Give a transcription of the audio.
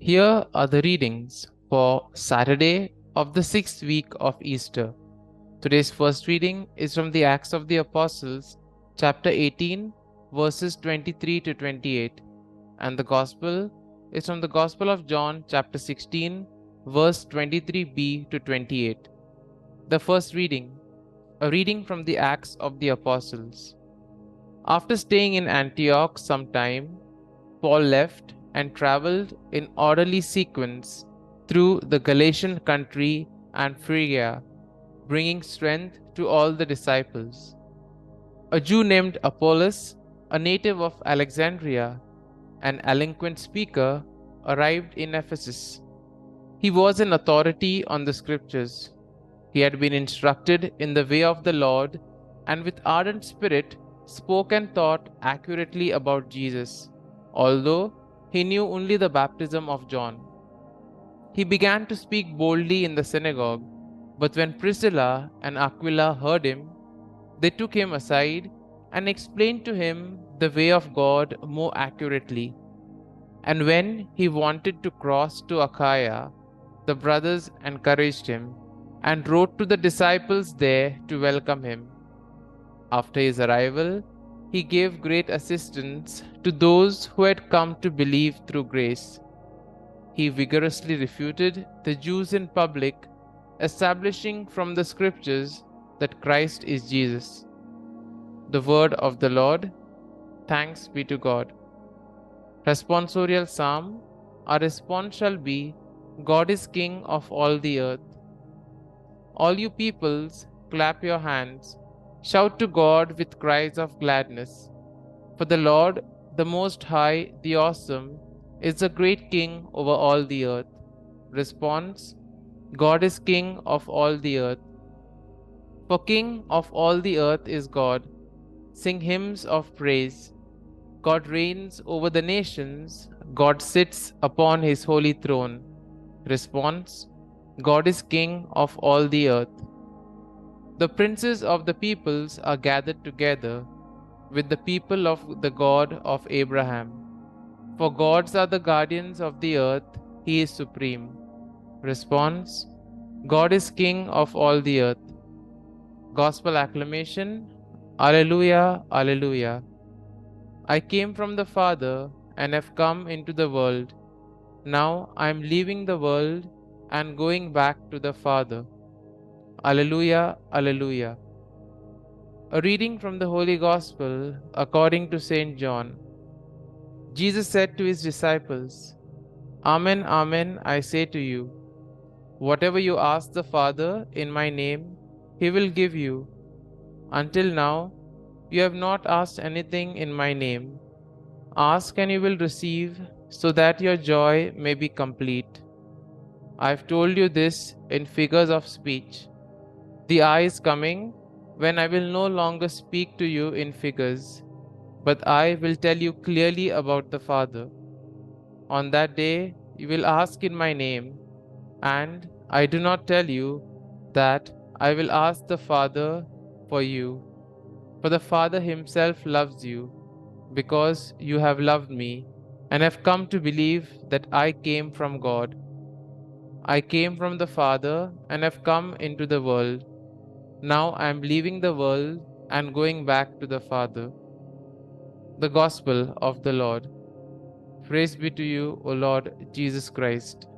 Here are the readings for Saturday of the sixth week of Easter. Today's first reading is from the Acts of the Apostles, chapter 18, verses 23 to 28, and the Gospel is from the Gospel of John, chapter 16, verse 23b to 28. The first reading, a reading from the Acts of the Apostles. After staying in Antioch some time, Paul left and traveled in orderly sequence through the Galatian country and Phrygia, bringing strength to all the disciples. A Jew named Apollos, a native of Alexandria, an eloquent speaker, arrived in Ephesus. He was an authority on the scriptures. He had been instructed in the way of the Lord and with ardent spirit spoke and thought accurately about Jesus, although he knew only the baptism of John. He began to speak boldly in the synagogue, but when Priscilla and Aquila heard him, they took him aside and explained to him the way of God more accurately. And when he wanted to cross to Achaia, the brothers encouraged him and wrote to the disciples there to welcome him. After his arrival, he gave great assistance to those who had come to believe through grace. He vigorously refuted the Jews in public, establishing from the scriptures that Christ is Jesus. The word of the Lord. Thanks be to God. Responsorial Psalm. Our response shall be, God is King of all the earth. All you peoples, clap your hands. Shout to God with cries of gladness. For the Lord, the Most High, the Awesome, is the great King over all the earth. Response: God is King of all the earth. For King of all the earth is God. Sing hymns of praise. God reigns over the nations. God sits upon his holy throne. Response: God is King of all the earth. The princes of the peoples are gathered together with the people of the God of Abraham. For gods are the guardians of the earth, he is supreme. Response: God is King of all the earth. Gospel acclamation. Alleluia, Alleluia. I came from the Father and have come into the world. Now I am leaving the world and going back to the Father. Alleluia, Alleluia. A reading from the Holy Gospel according to St. John. Jesus said to his disciples, Amen, Amen, I say to you, whatever you ask the Father in my name, he will give you. Until now, you have not asked anything in my name. Ask and you will receive, so that your joy may be complete. I have told you this in figures of speech. The hour is coming when I will no longer speak to you in figures, but I will tell you clearly about the Father. On that day you will ask in my name, and I do not tell you that I will ask the Father for you, for the Father himself loves you, because you have loved me and have come to believe that I came from God. I came from the Father and have come into the world. Now I am leaving the world and going back to the Father. The Gospel of the Lord. Praise be to you, O Lord Jesus Christ.